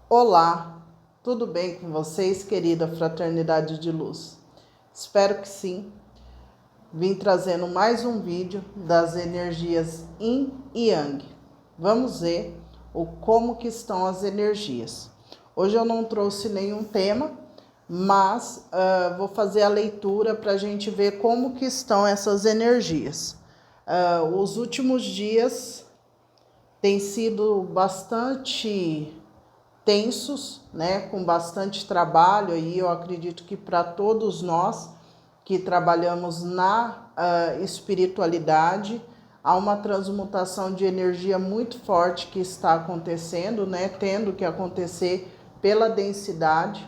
Olá, tudo bem com vocês, querida fraternidade de luz? Espero que sim. Vim trazendo mais um vídeo das energias Yin e Yang. Vamos ver como que estão as energias. Hoje eu não trouxe nenhum tema, mas vou fazer a leitura para a gente ver como que estão essas energias. Os últimos dias têm sido bastante tensos, né, com bastante trabalho, e eu acredito que para todos nós que trabalhamos na espiritualidade, há uma transmutação de energia muito forte que está acontecendo, né, tendo que acontecer pela densidade.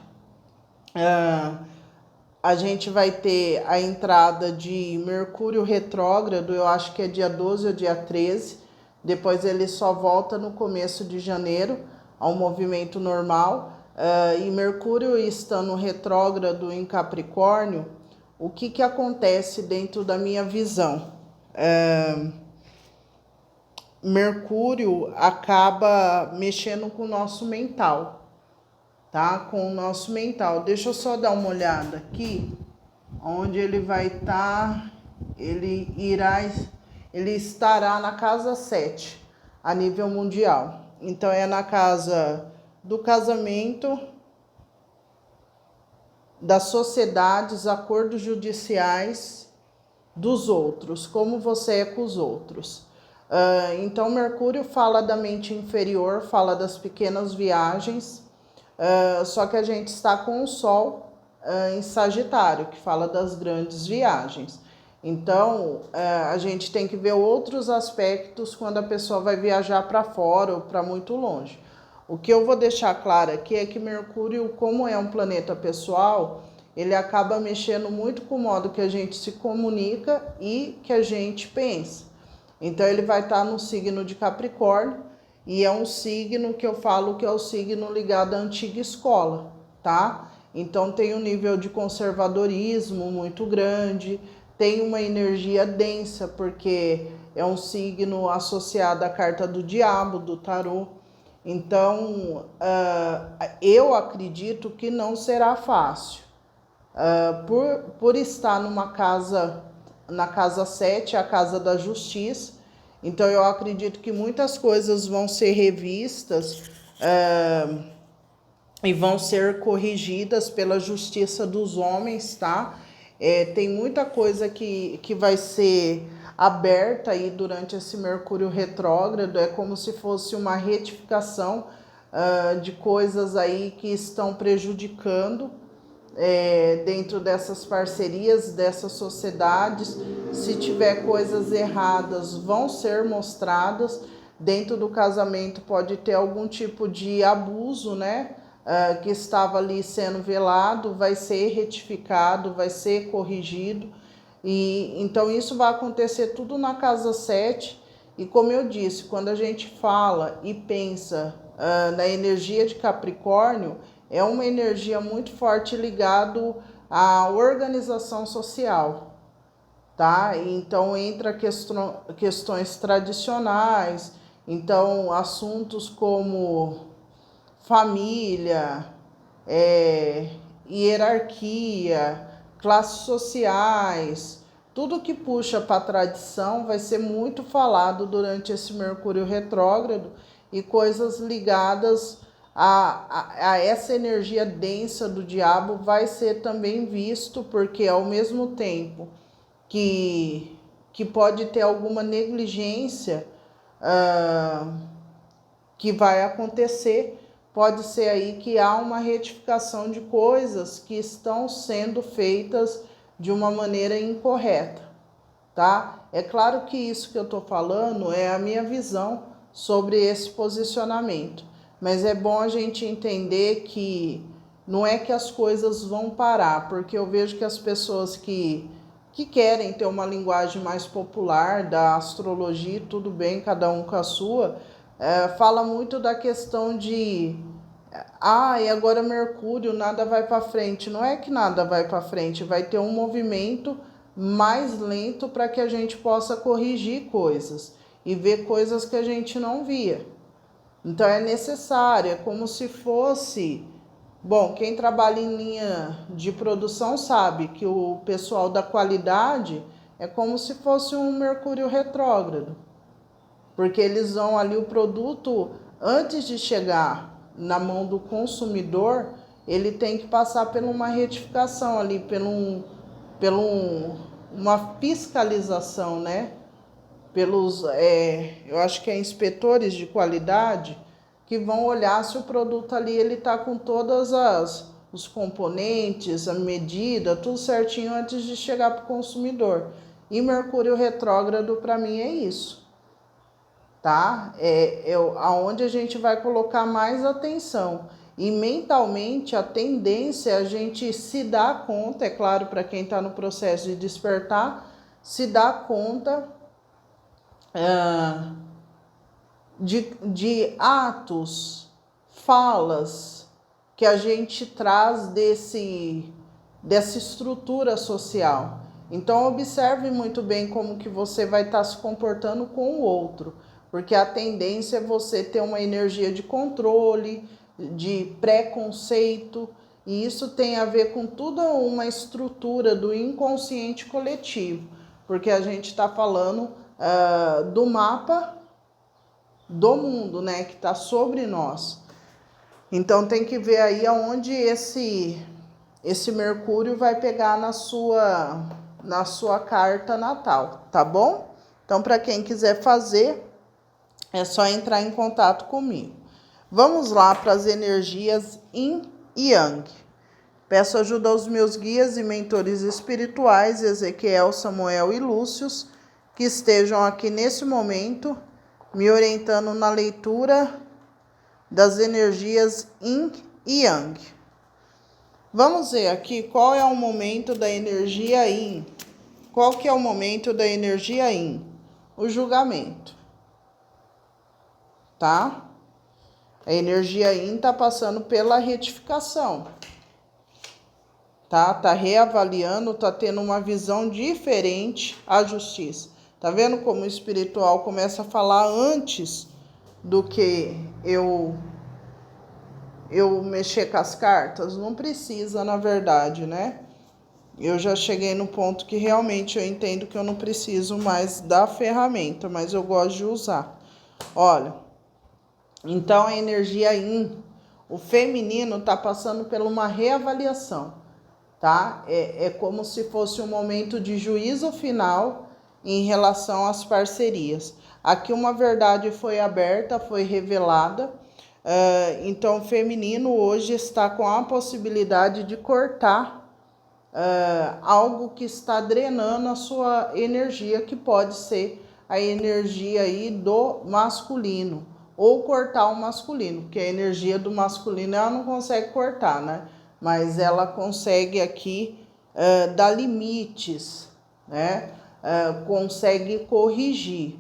A gente vai ter a entrada de Mercúrio retrógrado, eu acho que é dia 12 ou dia 13, depois ele só volta no começo de janeiro, ao movimento normal. E Mercúrio estando retrógrado em Capricórnio, o que acontece dentro da minha visão? Mercúrio acaba mexendo com o nosso mental, tá? Com o nosso mental. Deixa eu só dar uma olhada aqui, onde ele vai estar. Ele estará na casa 7, a nível mundial. Então é na casa do casamento, das sociedades, acordos judiciais, dos outros, como você é com os outros. Então Mercúrio fala da mente inferior, fala das pequenas viagens, só que a gente está com o Sol em Sagitário, que fala das grandes viagens. Então, a gente tem que ver outros aspectos quando a pessoa vai viajar para fora ou para muito longe. O que eu vou deixar claro aqui é que Mercúrio, como é um planeta pessoal, ele acaba mexendo muito com o modo que a gente se comunica e que a gente pensa. Então, ele vai estar no signo de Capricórnio, e é um signo que eu falo que é o signo ligado à antiga escola, tá? Então tem um nível de conservadorismo muito grande, tem uma energia densa, porque é um signo associado à carta do diabo, do tarô. Então, eu acredito que não será fácil. Por estar na casa 7, a casa da justiça, então eu acredito que muitas coisas vão ser revistas e vão ser corrigidas pela justiça dos homens, tá? Tem muita coisa que vai ser aberta aí durante esse Mercúrio retrógrado, é como se fosse uma retificação de coisas aí que estão prejudicando dentro dessas parcerias, dessas sociedades. Se tiver coisas erradas, vão ser mostradas. Dentro do casamento pode ter algum tipo de abuso, né? Que estava ali sendo velado, vai ser retificado, vai ser corrigido. E então isso vai acontecer tudo na casa 7. E como eu disse, quando a gente fala e pensa na energia de Capricórnio, é uma energia muito forte ligado à organização social, tá? Então entra questões tradicionais, então assuntos como família, hierarquia, classes sociais, tudo que puxa para a tradição vai ser muito falado durante esse Mercúrio retrógrado, e coisas ligadas a essa energia densa do diabo vai ser também visto, porque ao mesmo tempo que pode ter alguma negligência que vai acontecer, pode ser aí que há uma retificação de coisas que estão sendo feitas de uma maneira incorreta, tá? É claro que isso que eu tô falando é a minha visão sobre esse posicionamento, mas é bom a gente entender que não é que as coisas vão parar, porque eu vejo que as pessoas que querem ter uma linguagem mais popular da astrologia, tudo bem, cada um com a sua, fala muito da questão de e agora Mercúrio, nada vai para frente. Não é que nada vai para frente, vai ter um movimento mais lento para que a gente possa corrigir coisas e ver coisas que a gente não via, Então é necessário, é como se fosse... Bom, quem trabalha em linha de produção sabe que o pessoal da qualidade é como se fosse um Mercúrio retrógrado. Porque eles vão ali, o produto, antes de chegar na mão do consumidor, ele tem que passar por uma retificação ali, uma fiscalização, né? Pelos, eu acho que é inspetores de qualidade, que vão olhar se o produto ali ele tá com todas os componentes, a medida, tudo certinho antes de chegar para o consumidor. E Mercúrio retrógrado para mim é isso, tá? Aonde a gente vai colocar mais atenção. E mentalmente a tendência é a gente se dar conta, é claro, para quem está no processo de despertar, se dar conta de atos, falas que a gente traz dessa estrutura social. Então observe muito bem como que você vai estar se comportando com o outro, porque a tendência é você ter uma energia de controle, de preconceito, e isso tem a ver com toda uma estrutura do inconsciente coletivo, porque a gente está falando do mapa do mundo, né, que está sobre nós. Então tem que ver aí aonde esse Mercúrio vai pegar na sua carta natal, tá bom? Então para quem quiser fazer, é só entrar em contato comigo. Vamos lá para as energias Yin e Yang. Peço ajuda aos meus guias e mentores espirituais, Ezequiel, Samuel e Lúcius, que estejam aqui nesse momento me orientando na leitura das energias Yin e Yang. Vamos ver aqui qual é o momento da energia Yin. Qual que é o momento da energia Yin? O julgamento. Tá? A energia Yin está passando pela retificação. Tá reavaliando, tá tendo uma visão diferente à justiça. Tá vendo como o espiritual começa a falar antes do que eu mexer com as cartas? Não precisa, na verdade, né? Eu já cheguei no ponto que realmente eu entendo que eu não preciso mais da ferramenta, mas eu gosto de usar. Olha, então a energia Yin, o feminino tá passando por uma reavaliação, tá? É como se fosse um momento de juízo final em relação às parcerias. Aqui uma verdade foi aberta, foi revelada. Então o feminino hoje está com a possibilidade de cortar algo que está drenando a sua energia, que pode ser a energia aí do masculino, ou cortar o masculino, porque a energia do masculino ela não consegue cortar, né? Mas ela consegue aqui dar limites, né? Consegue corrigir.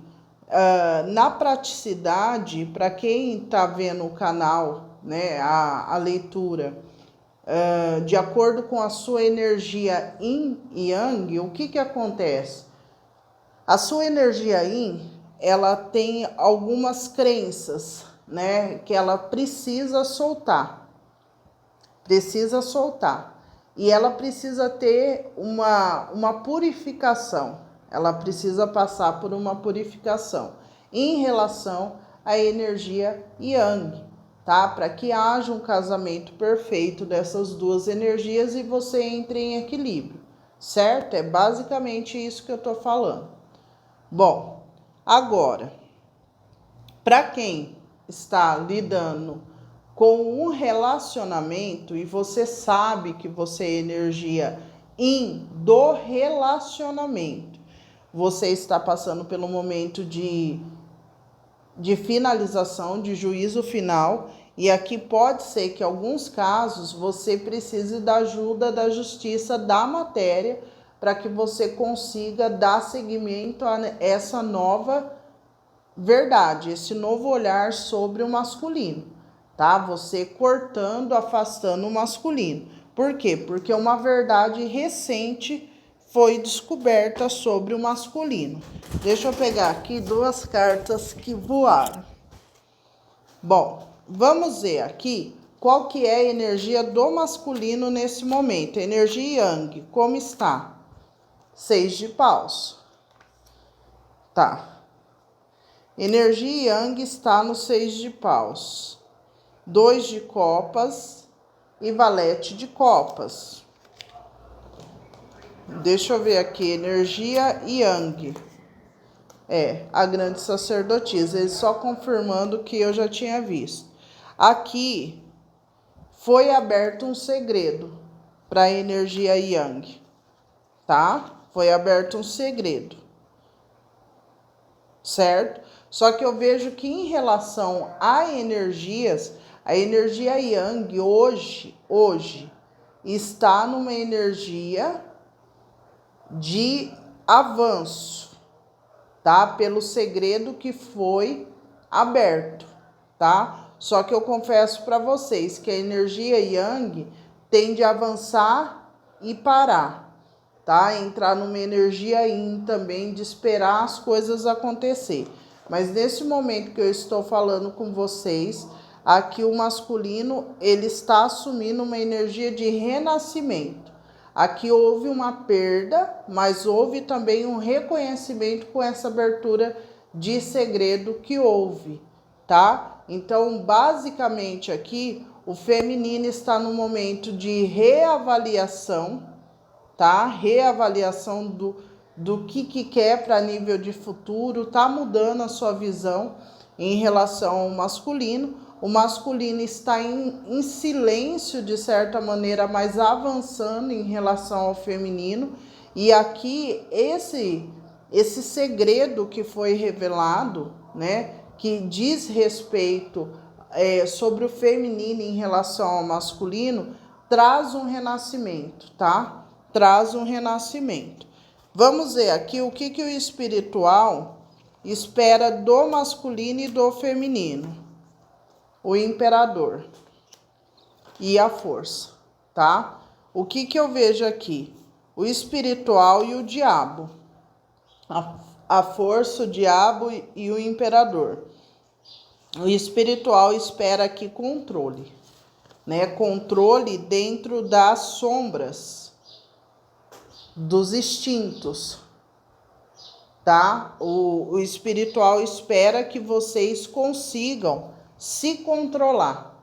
Na praticidade, para quem está vendo o canal, né, a leitura, de acordo com a sua energia Yin e Yang, o que acontece? A sua energia Yin, ela tem algumas crenças, né, que ela precisa soltar. E ela precisa ter uma purificação. Ela precisa passar por uma purificação em relação à energia Yang, tá? Para que haja um casamento perfeito dessas duas energias e você entre em equilíbrio, certo? É basicamente isso que eu tô falando. Bom, agora, para quem está lidando com um relacionamento e você sabe que você é energia Yin do relacionamento, você está passando pelo momento de finalização, de juízo final, e aqui pode ser que em alguns casos você precise da ajuda da justiça da matéria para que você consiga dar seguimento a essa nova verdade, esse novo olhar sobre o masculino, tá? Você cortando, afastando o masculino. Por quê? Porque uma verdade recente foi descoberta sobre o masculino. Deixa eu pegar aqui duas cartas que voaram. Bom, vamos ver aqui qual que é a energia do masculino nesse momento. Energia Yang, como está? 6 de paus. Tá. Energia Yang está no 6 de paus. 2 de copas e valete de copas. Deixa eu ver aqui, energia Yang. A grande sacerdotisa, ele só confirmando o que eu já tinha visto. Aqui foi aberto um segredo para a energia Yang, tá? Foi aberto um segredo, certo? Só que eu vejo que em relação a energias, a energia Yang hoje está numa energia de avanço, tá? Pelo segredo que foi aberto, tá? Só que eu confesso para vocês que a energia Yang tende a avançar e parar, tá? Entrar numa energia Yin também de esperar as coisas acontecer. Mas nesse momento que eu estou falando com vocês, aqui o masculino, ele está assumindo uma energia de renascimento. Aqui houve uma perda, mas houve também um reconhecimento com essa abertura de segredo que houve, tá? Então, basicamente aqui, o feminino está no momento de reavaliação, tá? Reavaliação do que quer para nível de futuro, tá mudando a sua visão em relação ao masculino. O masculino está em silêncio, de certa maneira, mas avançando em relação ao feminino. E aqui, esse segredo que foi revelado, né? Que diz respeito sobre o feminino em relação ao masculino, traz um renascimento, tá? Traz um renascimento. Vamos ver aqui o que o espiritual espera do masculino e do feminino. O imperador e a força, tá? O que eu vejo aqui? O espiritual e o diabo. A força, o diabo e o imperador. O espiritual espera aqui controle, né? Controle dentro das sombras, dos instintos, tá? O espiritual espera que vocês consigam se controlar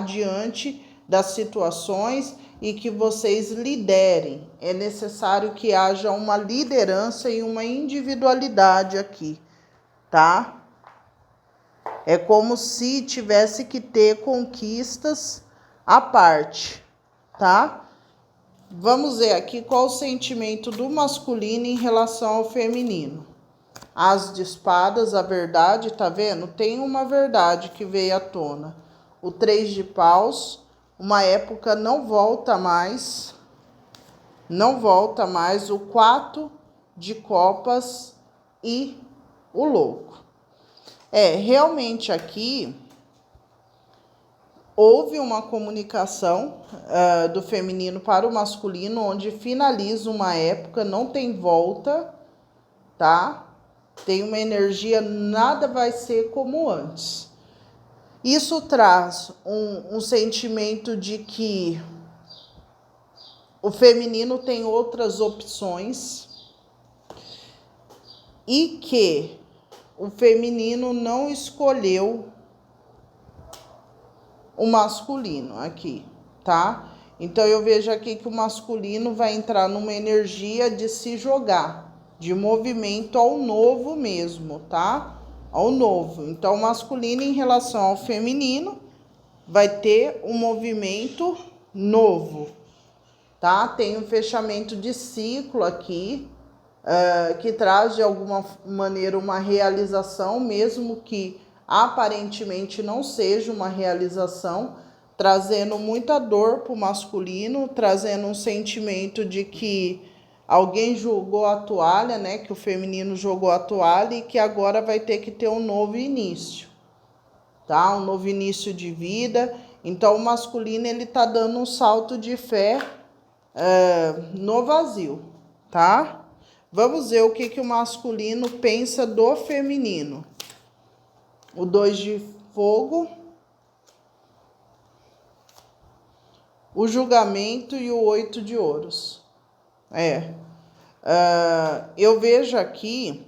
diante das situações e que vocês liderem. É necessário que haja uma liderança e uma individualidade aqui, tá? É como se tivesse que ter conquistas à parte, tá? Vamos ver aqui qual o sentimento do masculino em relação ao feminino. As de espadas, a verdade, tá vendo? Tem uma verdade que veio à tona. O 3 de paus, uma época não volta mais. Não volta mais. O 4 de copas e o louco. Realmente aqui houve uma comunicação do feminino para o masculino, onde finaliza uma época, não tem volta, tá? Tem uma energia, nada vai ser como antes. Isso traz um sentimento de que o feminino tem outras opções e que o feminino não escolheu o masculino aqui, tá? Então eu vejo aqui que o masculino vai entrar numa energia de se jogar, de movimento ao novo mesmo, tá? Ao novo. Então o masculino em relação ao feminino vai ter um movimento novo, tá? Tem um fechamento de ciclo aqui, que traz de alguma maneira uma realização, mesmo que aparentemente não seja uma realização, trazendo muita dor para o masculino, trazendo um sentimento de que alguém jogou a toalha, né? Que o feminino jogou a toalha e que agora vai ter que ter um novo início, tá? Um novo início de vida. Então o masculino ele tá dando um salto de fé no vazio, tá? Vamos ver o que o masculino pensa do feminino. o 2 de fogo, o julgamento e o 8 de ouros. Eu vejo aqui,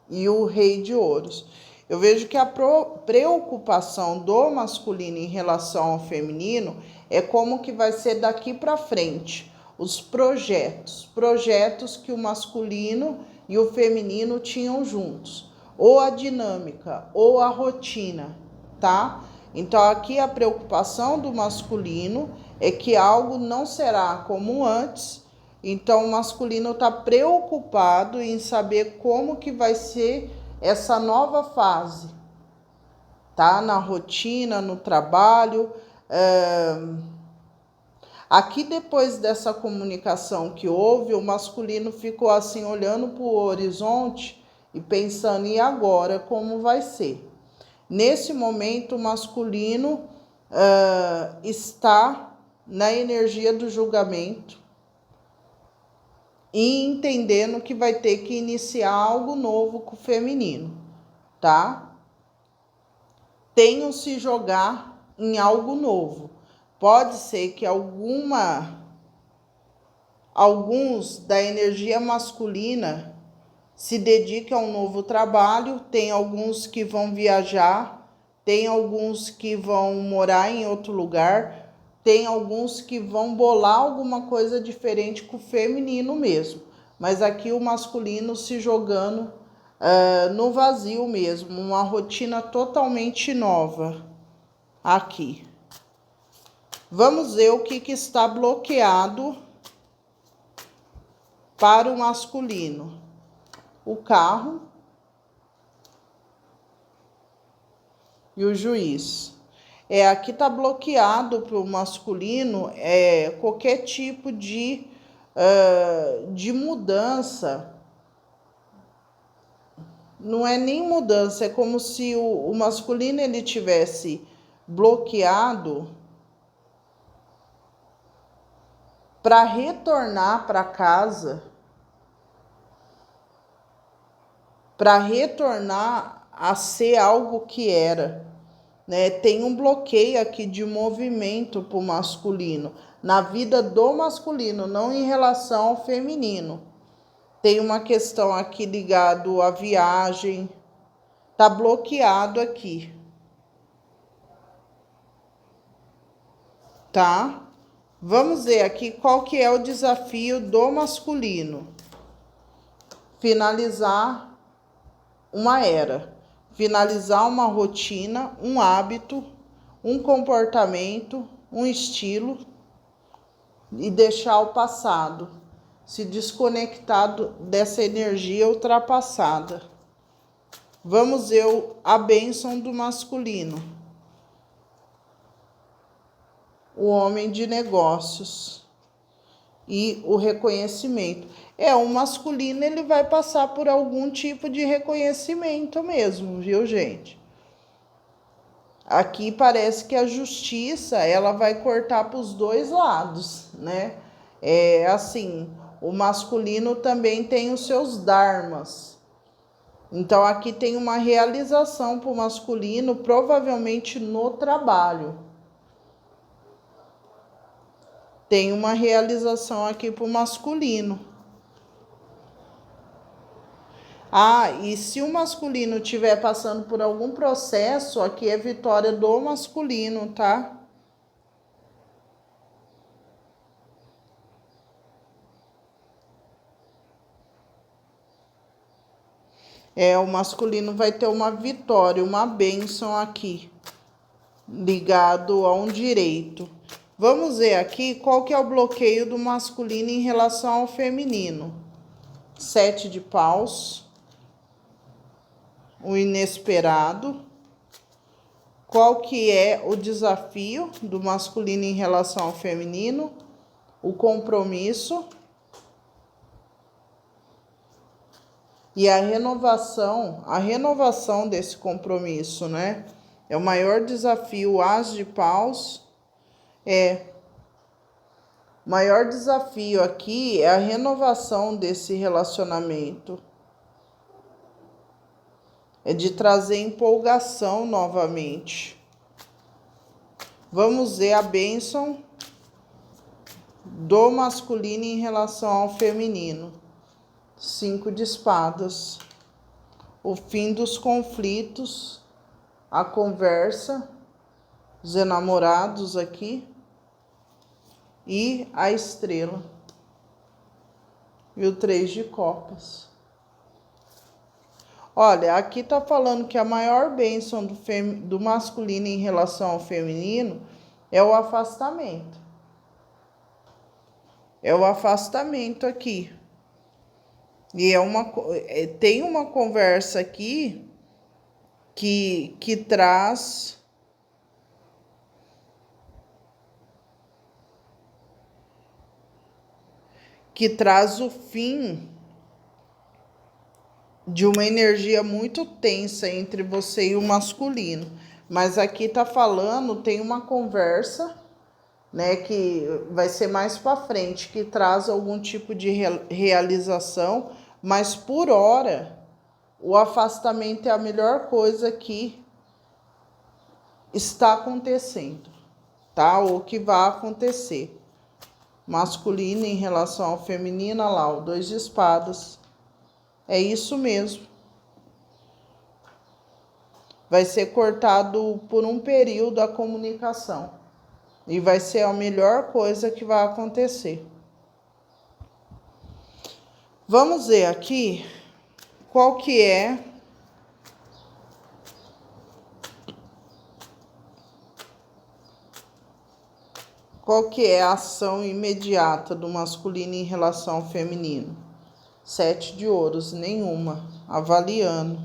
e o rei de ouros. Eu vejo que a preocupação do masculino em relação ao feminino é como que vai ser daqui para frente. Os projetos que o masculino e o feminino tinham juntos. Ou a dinâmica, ou a rotina, tá? Então aqui a preocupação do masculino é que algo não será como antes. Então o masculino está preocupado em saber como que vai ser essa nova fase, tá? Na rotina, no trabalho. Aqui depois dessa comunicação que houve, o masculino ficou assim olhando para o horizonte e pensando, e agora como vai ser? Nesse momento o masculino está na energia do julgamento e entendendo que vai ter que iniciar algo novo com o feminino, tá? Tenham se jogar em algo novo. Pode ser que alguns da energia masculina se dediquem a um novo trabalho, tem alguns que vão viajar, tem alguns que vão morar em outro lugar, tem alguns que vão bolar alguma coisa diferente com o feminino mesmo. Mas aqui o masculino se jogando no vazio mesmo, uma rotina totalmente nova aqui. Vamos ver o que está bloqueado para o masculino. O carro e o juiz. Aqui está bloqueado para o masculino qualquer tipo de mudança. Não é nem mudança, é como se o masculino ele tivesse bloqueado para retornar para casa, para retornar a ser algo que era, né? Tem um bloqueio aqui de movimento para o masculino, na vida do masculino, não em relação ao feminino. Tem uma questão aqui ligado à viagem, tá bloqueado aqui, tá? Vamos ver aqui qual que é o desafio do masculino. Finalizar uma era, finalizar uma rotina, um hábito, um comportamento, um estilo e deixar o passado, se desconectar dessa energia ultrapassada. Vamos ver a bênção do masculino. O homem de negócios e o reconhecimento. O masculino ele vai passar por algum tipo de reconhecimento mesmo, viu, gente? Aqui parece que a justiça ela vai cortar para os dois lados, né? Assim, o masculino também tem os seus dharmas. Então aqui tem uma realização para o masculino, provavelmente no trabalho. Tem uma realização aqui para o masculino. E se o masculino estiver passando por algum processo, aqui é vitória do masculino, tá? O masculino vai ter uma vitória, uma bênção aqui, ligado a um direito. Vamos ver aqui qual que é o bloqueio do masculino em relação ao feminino. 7 de paus. O inesperado. Qual que é o desafio do masculino em relação ao feminino? O compromisso. E a renovação desse compromisso, né? É o maior desafio, o as de paus. O maior desafio aqui é a renovação desse relacionamento. É de trazer empolgação novamente. Vamos ver a bênção do masculino em relação ao feminino. 5 de espadas. O fim dos conflitos, a conversa, os enamorados aqui e a estrela. E o 3 de copas. Olha, aqui tá falando que a maior bênção do masculino em relação ao feminino é o afastamento. É o afastamento aqui. E tem uma conversa aqui que traz o fim de uma energia muito tensa entre você e o masculino. Mas aqui tá falando, tem uma conversa, né, que vai ser mais para frente, que traz algum tipo de realização, mas por hora o afastamento é a melhor coisa que está acontecendo, tá? Ou que vai acontecer. Masculino em relação ao feminino, olha lá, o 2 de espadas. É isso mesmo. Vai ser cortado por um período a comunicação. E vai ser a melhor coisa que vai acontecer. Vamos ver aqui qual que é a ação imediata do masculino em relação ao feminino. 7 de ouros, nenhuma. Avaliando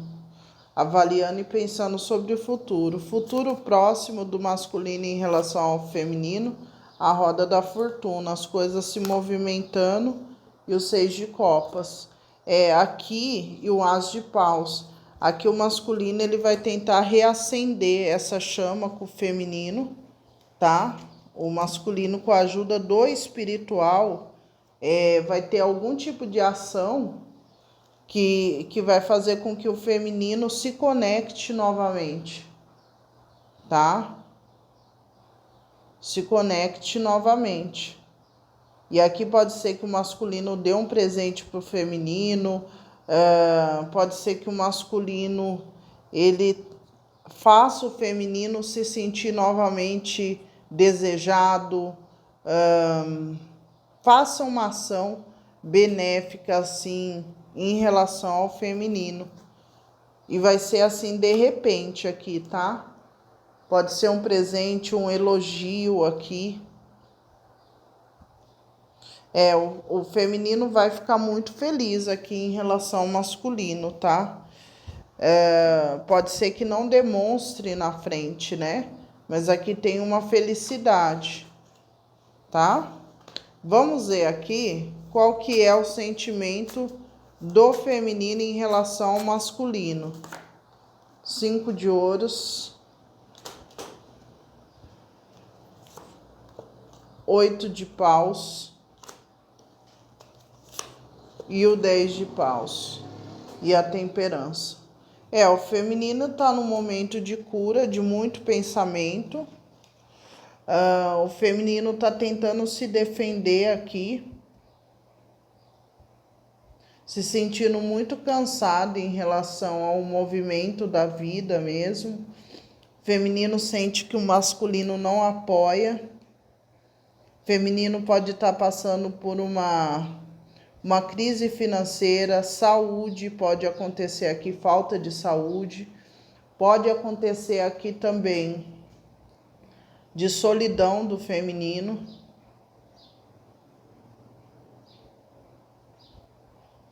e pensando sobre o futuro. Futuro próximo do masculino em relação ao feminino, a roda da fortuna, as coisas se movimentando e o 6 de copas. Aqui e o as de paus. Aqui o masculino ele vai tentar reacender essa chama com o feminino, tá? O masculino, com a ajuda do espiritual, vai ter algum tipo de ação que vai fazer com que o feminino se conecte novamente, tá? Se conecte novamente. E aqui pode ser que o masculino dê um presente pro feminino, pode ser que o masculino ele faça o feminino se sentir novamente desejado, faça uma ação benéfica assim em relação ao feminino. E vai ser assim de repente aqui, tá? Pode ser um presente, um elogio aqui. O feminino vai ficar muito feliz aqui em relação ao masculino, tá? Pode ser que não demonstre na frente, né? Mas aqui tem uma felicidade, tá? Vamos ver aqui qual que é o sentimento do feminino em relação ao masculino. 5 de ouros. 8 de paus. E o 10 de paus. E a temperança. O feminino está num momento de cura, de muito pensamento. O feminino está tentando se defender aqui, se sentindo muito cansado em relação ao movimento da vida mesmo. O feminino sente que o masculino não apoia. O feminino pode estar passando por uma crise financeira, saúde pode acontecer aqui, falta de saúde. Pode acontecer aqui também de solidão do feminino.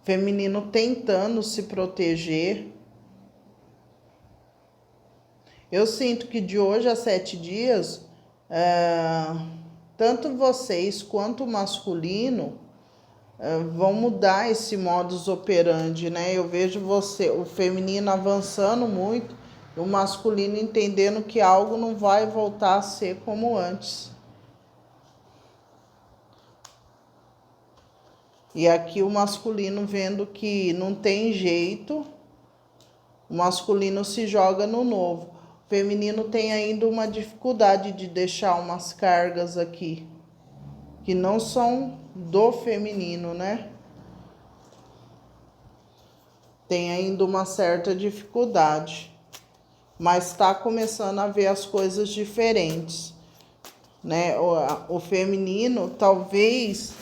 Feminino tentando se proteger. Eu sinto que de hoje a 7 dias, tanto vocês quanto o masculino vão mudar esse modus operandi, né? Eu vejo o feminino avançando muito, e o masculino entendendo que algo não vai voltar a ser como antes. E aqui o masculino vendo que não tem jeito O masculino se joga no novo. O feminino tem ainda uma dificuldade de deixar umas cargas aqui, que não são do feminino, né? Tem ainda uma certa dificuldade, mas está começando a ver as coisas diferentes, né? O feminino talvez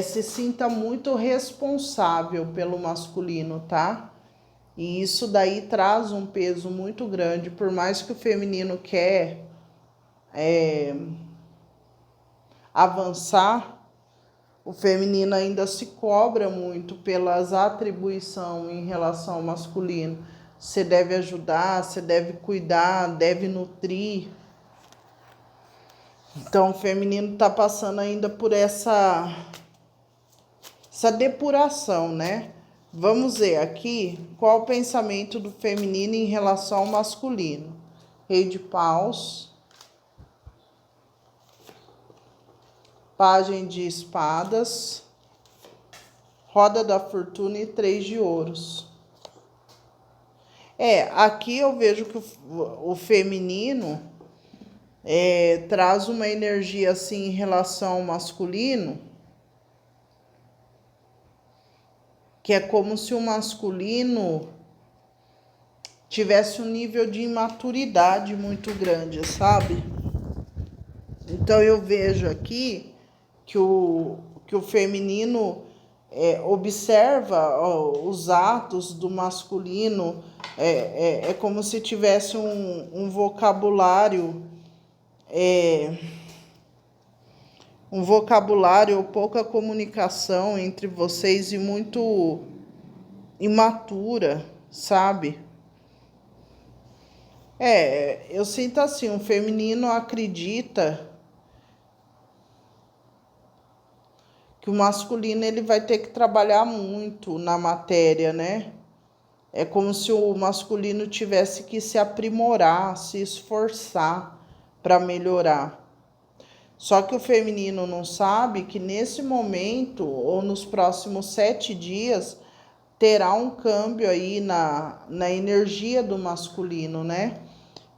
se sinta muito responsável pelo masculino, tá? E isso daí traz um peso muito grande, por mais que o feminino quer avançar, o feminino ainda se cobra muito pelas atribuições em relação ao masculino. Você deve ajudar, você deve cuidar, deve nutrir. Então o feminino está passando ainda por essa depuração, né? Vamos ver aqui qual o pensamento do feminino em relação ao masculino. Rei de paus, pajem de espadas, roda da fortuna e 3 de ouros. Aqui eu vejo que o feminino traz uma energia assim em relação ao masculino, que é como se o masculino tivesse um nível de imaturidade muito grande, sabe? Então eu vejo aqui que o feminino observa os atos do masculino, é como se tivesse um vocabulário, ou pouca comunicação entre vocês e muito imatura, sabe? Eu sinto assim, o feminino acredita que o masculino ele vai ter que trabalhar muito na matéria, né? É como se o masculino tivesse que se aprimorar, se esforçar para melhorar. Só que o feminino não sabe que nesse momento, ou nos próximos 7 dias, terá um câmbio aí na energia do masculino, né?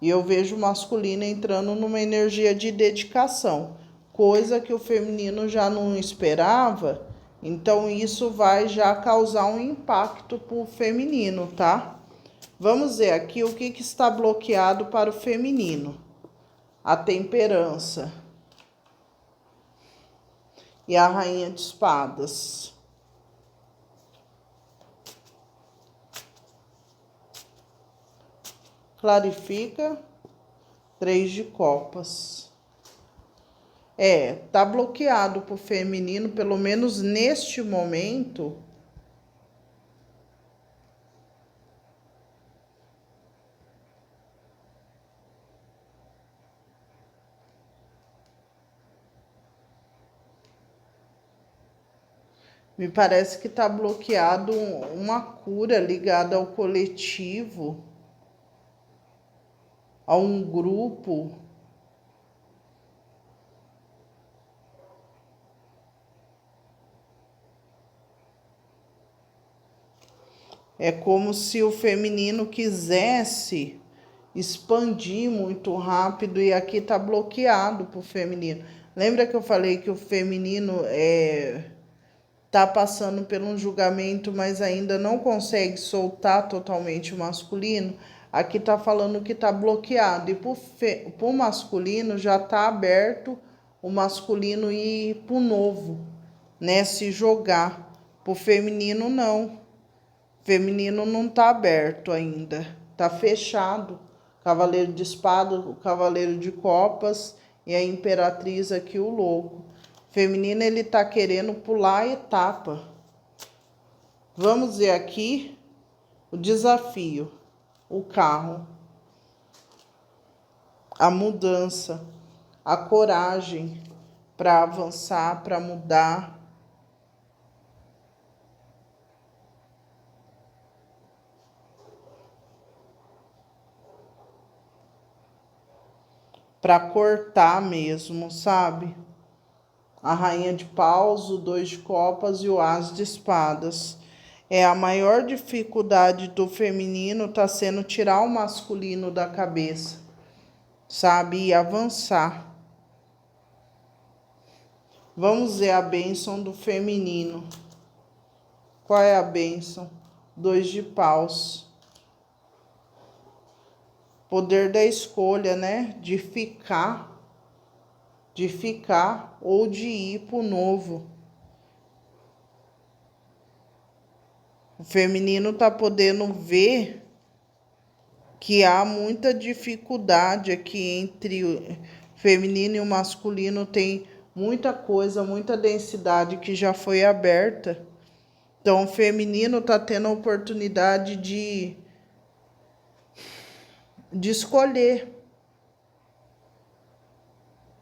E eu vejo o masculino entrando numa energia de dedicação, coisa que o feminino já não esperava. Então isso vai já causar um impacto para o feminino, tá? Vamos ver aqui o que está bloqueado para o feminino. A temperança e a rainha de espadas. Clarifica, 3 de copas. Tá bloqueado pro feminino, pelo menos neste momento. Me parece que tá bloqueado uma cura ligada ao coletivo, a um grupo. É como se o feminino quisesse expandir muito rápido e aqui tá bloqueado pro feminino. Lembra que eu falei que o feminino tá passando por um julgamento, mas ainda não consegue soltar totalmente o masculino? Aqui tá falando que tá bloqueado. E pro masculino já tá aberto o masculino ir pro novo, né? Se jogar. Pro feminino não. Feminino não tá aberto ainda, tá fechado. Cavaleiro de espadas, o cavaleiro de copas e a imperatriz aqui, o louco. Feminino, ele tá querendo pular a etapa. Vamos ver aqui o desafio, o carro, a mudança, a coragem para avançar, para mudar. Para cortar mesmo, sabe? A rainha de paus, o 2 de copas e o as de espadas. A maior dificuldade do feminino tá sendo tirar o masculino da cabeça, sabe? E avançar. Vamos ver a bênção do feminino. Qual é a bênção? 2 de paus. Poder da escolha, né? De ficar ou de ir pro novo. O feminino tá podendo ver que há muita dificuldade aqui entre o feminino e o masculino, tem muita coisa, muita densidade que já foi aberta. Então, o feminino tá tendo a oportunidade de escolher.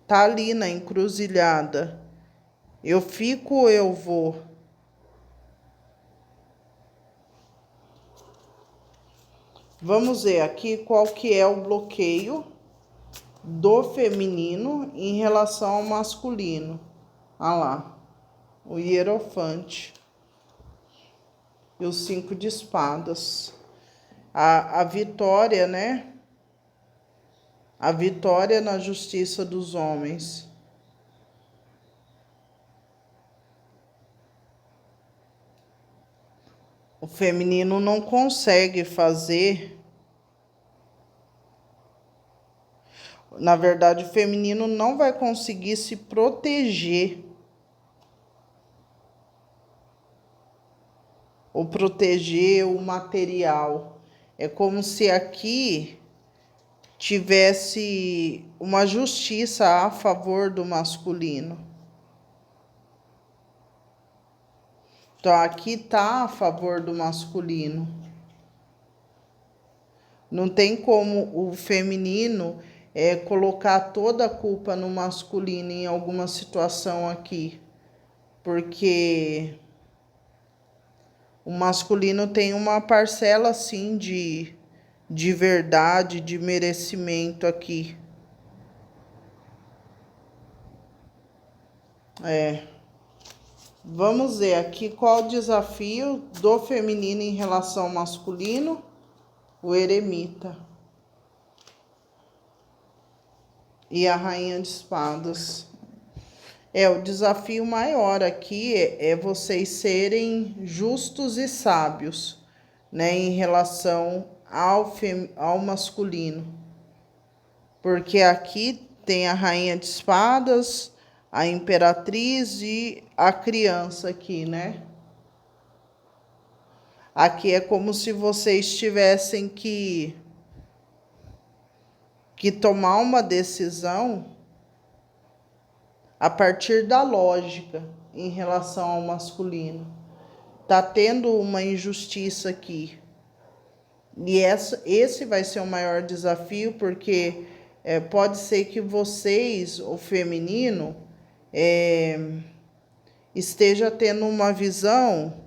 Tá ali na encruzilhada. Eu fico ou eu vou? Vamos ver aqui qual que é o bloqueio do feminino em relação ao masculino. Olha lá, o hierofante e os 5 de espadas. A vitória, né? A vitória na justiça dos homens. O feminino não consegue fazer. Na verdade, o feminino não vai conseguir se proteger. Ou proteger o material. É como se aqui tivesse uma justiça a favor do masculino. Então, aqui está a favor do masculino. Não tem como o feminino colocar toda a culpa no masculino em alguma situação aqui. Porque o masculino tem uma parcela, sim, de verdade, de merecimento aqui. Vamos ver aqui qual o desafio do feminino em relação ao masculino. O eremita. E a rainha de espadas. O desafio maior aqui é vocês serem justos e sábios, né, em relação ao masculino. Porque aqui tem a rainha de espadas, a imperatriz e a criança aqui, né? Aqui é como se vocês tivessem que tomar uma decisão a partir da lógica em relação ao masculino. Tá tendo uma injustiça aqui. E esse vai ser o maior desafio, porque pode ser que vocês, o feminino, esteja tendo uma visão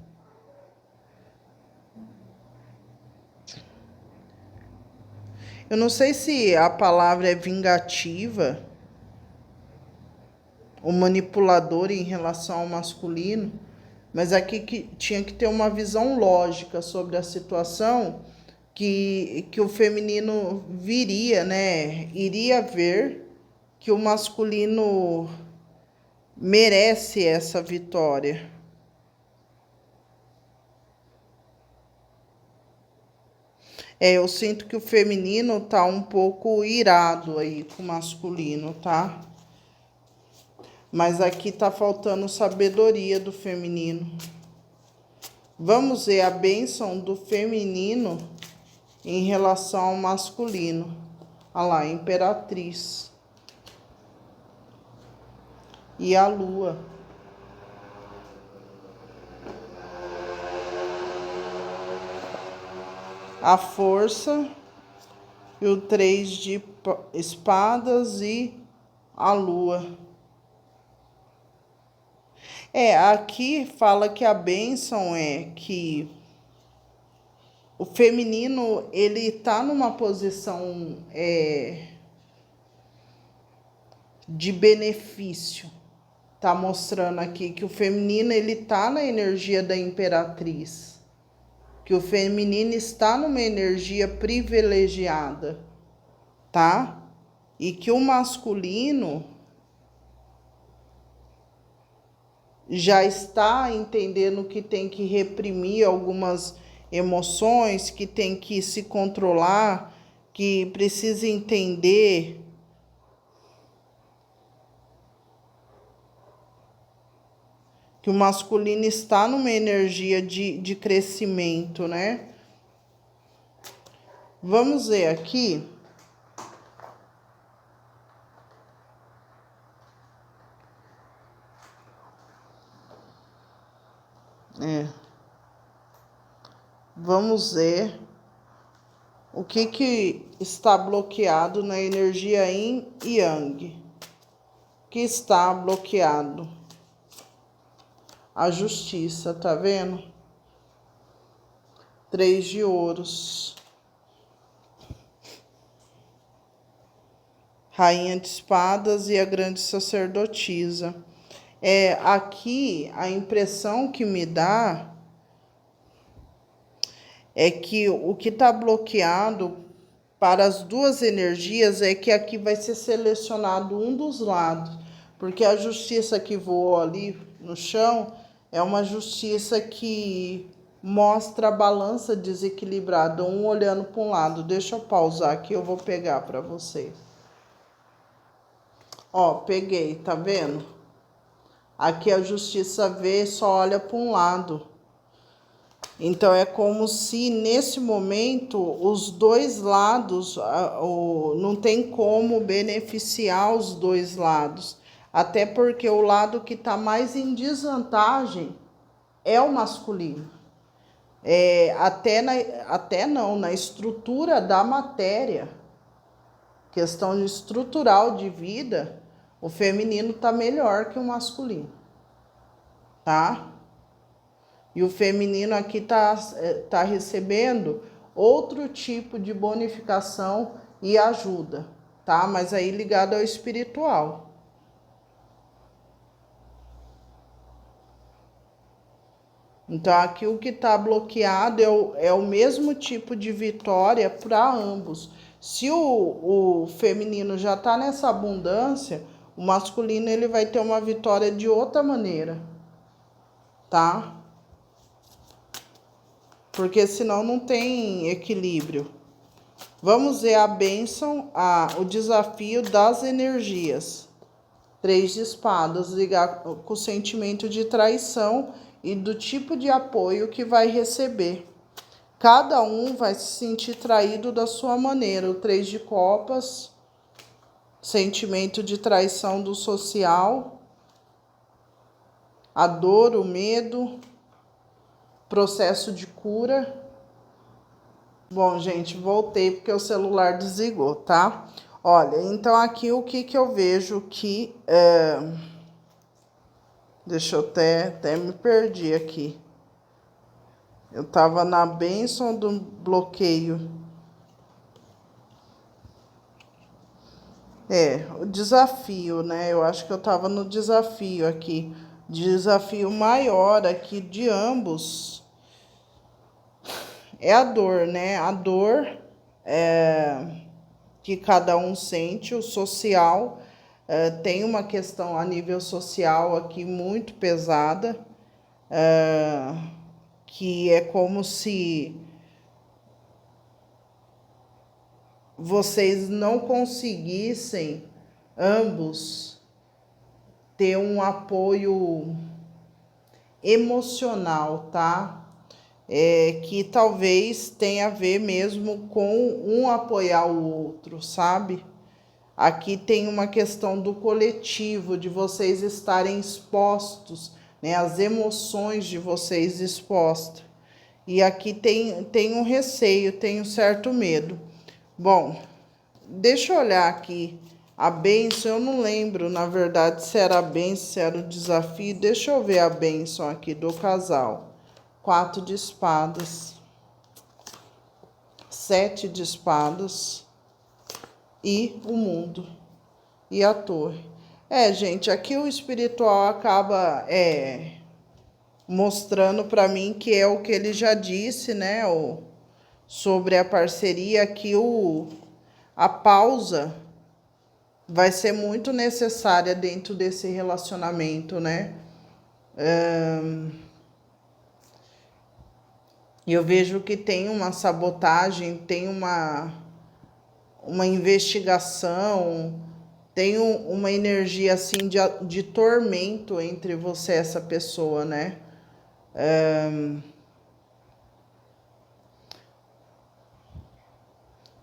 eu não sei se a palavra é vingativa ou manipuladora em relação ao masculino, mas aqui que tinha que ter uma visão lógica sobre a situação que o feminino viria, né? Iria ver que o masculino merece essa vitória. Eu sinto que o feminino tá um pouco irado aí com o masculino, tá? Mas aqui tá faltando sabedoria do feminino. Vamos ver a bênção do feminino em relação ao masculino. Olha lá, imperatriz. E a lua. A força e o 3 de espadas e a lua. Aqui fala que a bênção é que o feminino, ele tá numa posição de benefício. Tá mostrando aqui que o feminino, ele tá na energia da imperatriz. que o feminino está numa energia privilegiada, tá? E que o masculino já está entendendo que tem que reprimir algumas emoções, que tem que se controlar, que precisa entender que o masculino está numa energia de crescimento, né? Vamos ver aqui. Vamos ver o que está bloqueado na energia Yin e Yang. O que está bloqueado? A justiça, tá vendo? 3 de ouros. Rainha de espadas e a grande sacerdotisa. Aqui a impressão que me dá é que o que está bloqueado para as duas energias é que aqui vai ser selecionado um dos lados, porque a justiça que voou ali no chão é uma justiça que mostra a balança desequilibrada, um olhando para um lado. Deixa eu pausar aqui, eu vou pegar para vocês. Ó, peguei, tá vendo? Aqui a justiça vê, só olha para um lado. Então é como se nesse momento os dois lados, não tem como beneficiar os dois lados. Até porque o lado que está mais em desvantagem é o masculino. Na estrutura da matéria, questão estrutural de vida, o feminino está melhor que o masculino, tá? E o feminino aqui tá recebendo outro tipo de bonificação e ajuda, tá? Mas aí ligado ao espiritual. Então aqui o que está bloqueado é o mesmo tipo de vitória para ambos. Se o feminino já está nessa abundância, o masculino ele vai ter uma vitória de outra maneira, tá? Porque senão não tem equilíbrio. Vamos ver a bênção, o desafio das energias. 3 de espadas, ligar com o sentimento de traição e do tipo de apoio que vai receber. Cada um vai se sentir traído da sua maneira. O 3 de copas, sentimento de traição do social, a dor, o medo, processo de cura. Bom, gente, voltei porque o celular desligou, tá? Olha, então aqui o que eu vejo que... Deixa eu até me perdi aqui. Eu tava na bênção do bloqueio. O desafio, né? Eu acho que eu tava no desafio aqui. Desafio maior aqui de ambos é a dor, né? A dor que cada um sente, o social, tem uma questão a nível social aqui muito pesada, que é como se vocês não conseguissem ambos ter um apoio emocional, tá? Que talvez tenha a ver mesmo com um apoiar o outro, sabe? Aqui tem uma questão do coletivo, de vocês estarem expostos, né? As emoções de vocês expostas. E aqui tem um receio, tem um certo medo. Bom, deixa eu olhar aqui. A bênção, eu não lembro, na verdade, se era a bênção, se era o desafio. Deixa eu ver a bênção aqui do casal. 4 de espadas. 7 de espadas. E o mundo. E a torre. Gente, aqui o espiritual acaba mostrando para mim que é o que ele já disse, né, sobre a parceria, que a pausa vai ser muito necessária dentro desse relacionamento, né? Eu vejo que tem uma sabotagem, tem uma investigação, tem uma energia assim de tormento entre você e essa pessoa, né?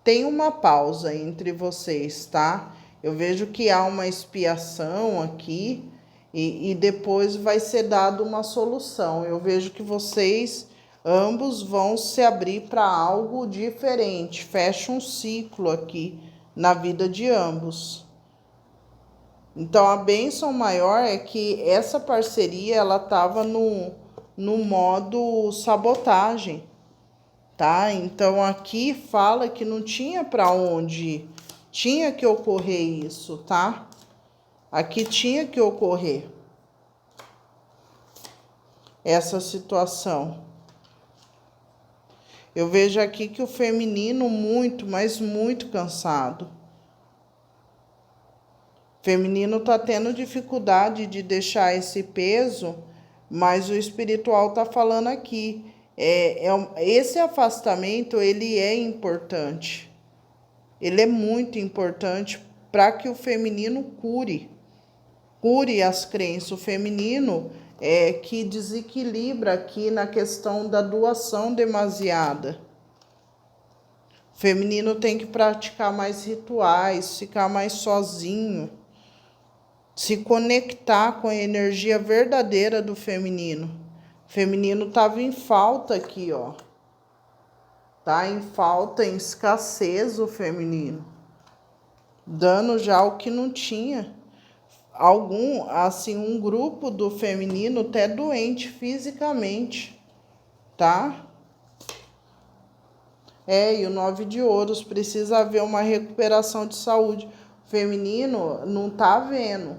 Tem uma pausa entre vocês, tá? Eu vejo que há uma expiação aqui e depois vai ser dado uma solução. Eu vejo que vocês ambos vão se abrir para algo diferente. Fecha um ciclo aqui na vida de ambos. Então a bênção maior é que essa parceria ela estava no modo sabotagem, tá? Então aqui fala que não tinha para onde ir, tinha que ocorrer isso, tá? Aqui tinha que ocorrer essa situação. Eu vejo aqui que o feminino muito, mas muito cansado. O feminino tá tendo dificuldade de deixar esse peso, mas o espiritual tá falando aqui. Esse afastamento, ele é importante. Ele é muito importante para que o feminino cure as crenças. O feminino que desequilibra aqui na questão da doação demasiada. O feminino tem que praticar mais rituais, ficar mais sozinho, se conectar com a energia verdadeira do feminino. O feminino estava em falta aqui, ó. Tá em falta, em escassez o feminino. Dando já o que não tinha. Um grupo do feminino até doente fisicamente, tá? E o 9 de ouros, precisa haver uma recuperação de saúde. O feminino não tá vendo,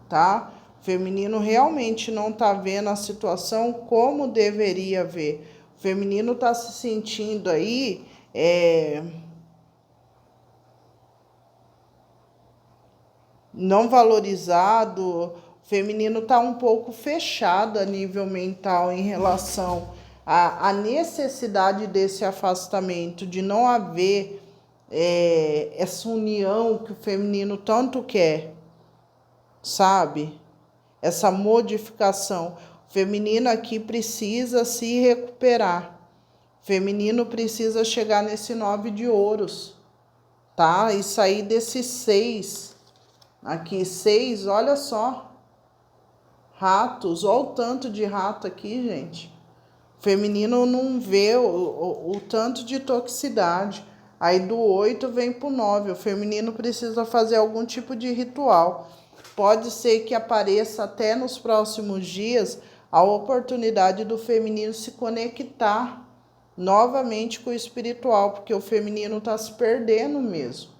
tá? O feminino realmente não tá vendo a situação como deveria ver. O feminino tá se sentindo aí não valorizado. O feminino tá um pouco fechado a nível mental em relação à necessidade desse afastamento, de não haver essa união que o feminino tanto quer, sabe? Essa modificação. O feminino aqui precisa se recuperar. O feminino precisa chegar nesse 9 de ouros, tá? E sair desse 6. Aqui, 6, olha só. Ratos, olha o tanto de rato aqui, gente. O feminino não vê o tanto de toxicidade. Aí do 8 vem pro 9. O feminino precisa fazer algum tipo de ritual. Pode ser que apareça até nos próximos dias a oportunidade do feminino se conectar novamente com o espiritual, porque o feminino está se perdendo mesmo.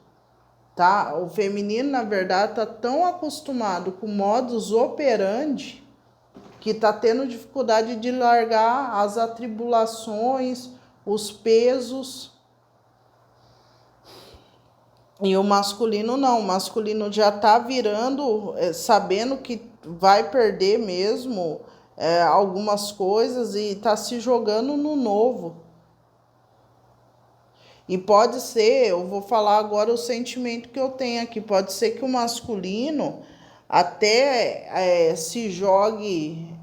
Tá? O feminino, na verdade, está tão acostumado com modus operandi que está tendo dificuldade de largar as atribulações, os pesos. E o masculino não, o masculino já está virando, sabendo que vai perder mesmo algumas coisas e está se jogando no novo. E pode ser, eu vou falar agora o sentimento que eu tenho aqui, pode ser que o masculino até se jogue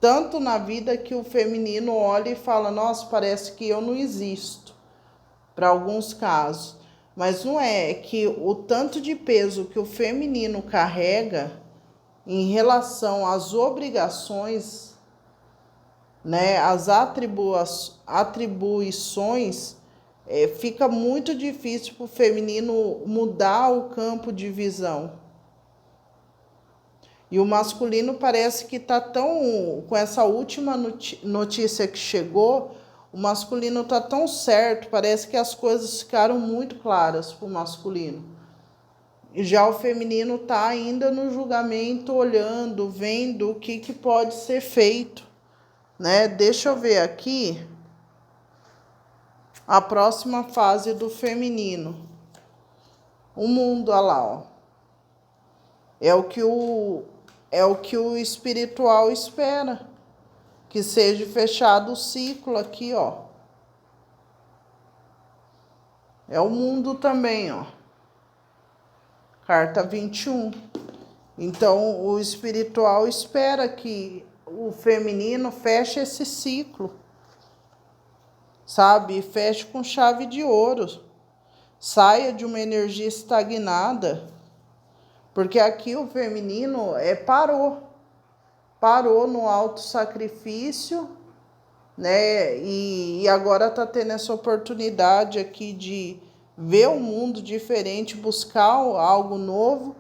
tanto na vida que o feminino olha e fala, nossa, parece que eu não existo, para alguns casos. Mas não é que o tanto de peso que o feminino carrega em relação às obrigações, né, as atribuições, fica muito difícil para o feminino mudar o campo de visão. E o masculino parece que está tão... Com essa última notícia que chegou, o masculino está tão certo, parece que as coisas ficaram muito claras para o masculino. E já o feminino está ainda no julgamento, olhando, vendo o que pode ser feito. né? Deixa eu ver aqui a próxima fase do feminino. O mundo, olha lá, ó. É o que o espiritual espera. Que seja fechado o ciclo aqui, ó. É o mundo também, ó. Carta 21. Então, o espiritual espera que o feminino feche esse ciclo, sabe? Feche com chave de ouro. Saia de uma energia estagnada. Porque aqui o feminino parou no autossacrifício, né? E agora tá tendo essa oportunidade aqui de ver um mundo diferente, buscar algo novo,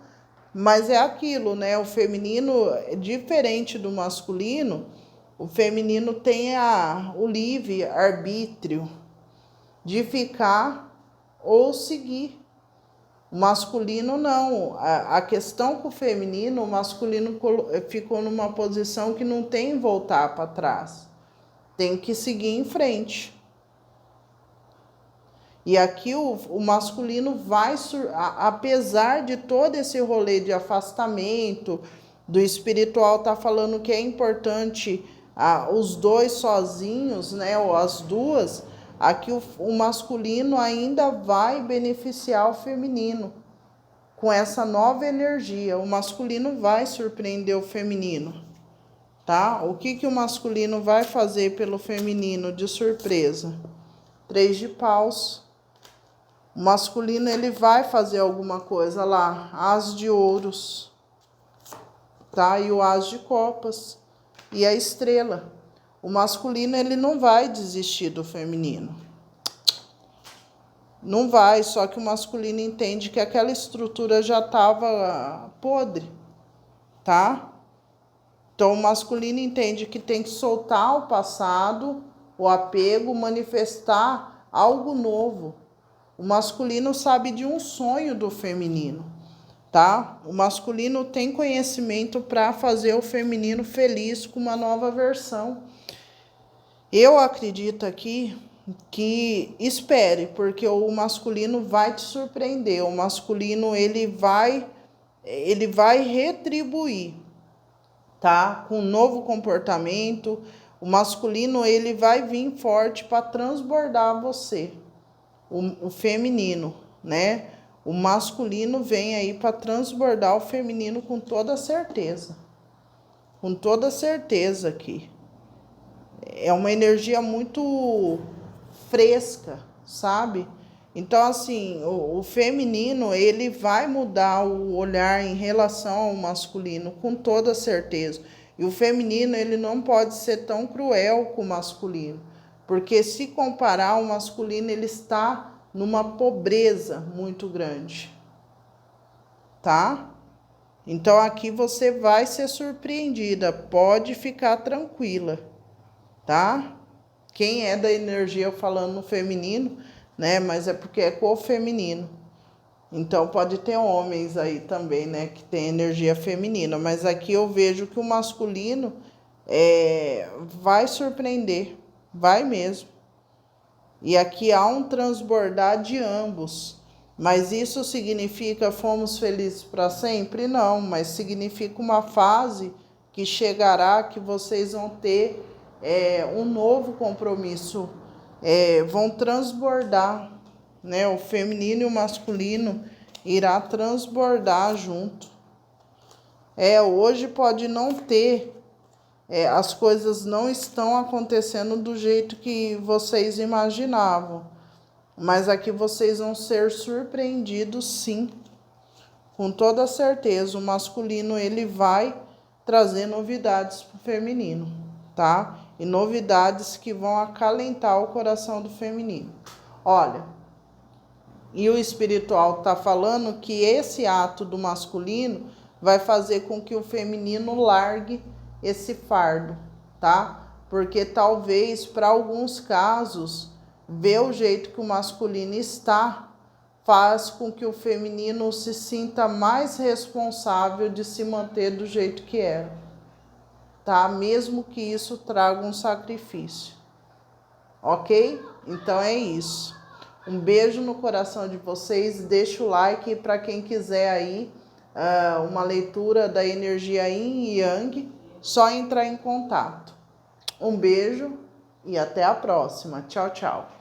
mas é aquilo, né? O feminino é diferente do masculino. O feminino tem o livre arbítrio de ficar ou seguir. O masculino não. A questão com o feminino, o masculino ficou numa posição que não tem voltar para trás. Tem que seguir em frente. E aqui o masculino vai, apesar de todo esse rolê de afastamento, do espiritual tá falando que é importante os dois sozinhos, né, ou as duas, aqui o masculino ainda vai beneficiar o feminino com essa nova energia. O masculino vai surpreender o feminino, tá? O que o masculino vai fazer pelo feminino de surpresa? 3 de paus. O masculino, ele vai fazer alguma coisa lá. As de ouros, tá? E o as de copas. E a estrela. O masculino, ele não vai desistir do feminino. Não vai, só que o masculino entende que aquela estrutura já estava podre, tá? Então, o masculino entende que tem que soltar o passado, o apego, manifestar algo novo. O masculino sabe de um sonho do feminino, tá? O masculino tem conhecimento para fazer o feminino feliz com uma nova versão. Eu acredito aqui que espere, porque o masculino vai te surpreender. O masculino, ele vai retribuir, tá? Com um novo comportamento. O masculino, ele vai vir forte para transbordar você. O feminino, né? O masculino vem aí para transbordar o feminino com toda certeza. Com toda certeza aqui. É uma energia muito fresca, sabe? Então, assim, o feminino, ele vai mudar o olhar em relação ao masculino, com toda certeza. E o feminino, ele não pode ser tão cruel com o masculino, porque se comparar, o masculino, ele está numa pobreza muito grande, tá? Então, aqui você vai ser surpreendida, pode ficar tranquila, tá? Quem é da energia, eu falando no feminino, né? Mas é porque é com o feminino. Então, pode ter homens aí também, né? Que tem energia feminina. Mas aqui eu vejo que o masculino vai surpreender. Vai mesmo. E aqui há um transbordar de ambos. Mas isso significa fomos felizes para sempre? Não, mas significa uma fase que chegará que vocês vão ter um novo compromisso, vão transbordar, né? O feminino e o masculino irá transbordar junto. Hoje pode não ter, as coisas não estão acontecendo do jeito que vocês imaginavam, mas aqui vocês vão ser surpreendidos, sim, com toda certeza. O masculino, ele vai trazer novidades para o feminino, tá? E novidades que vão acalentar o coração do feminino. Olha, e o espiritual está falando que esse ato do masculino vai fazer com que o feminino largue esse fardo, tá? Porque talvez, para alguns casos, ver o jeito que o masculino está faz com que o feminino se sinta mais responsável de se manter do jeito que era. tá? Mesmo que isso traga um sacrifício, ok? Então é isso. Um beijo no coração de vocês, deixa o like para quem quiser aí uma leitura da energia Yin e Yang, só entrar em contato. Um beijo e até a próxima. Tchau, tchau.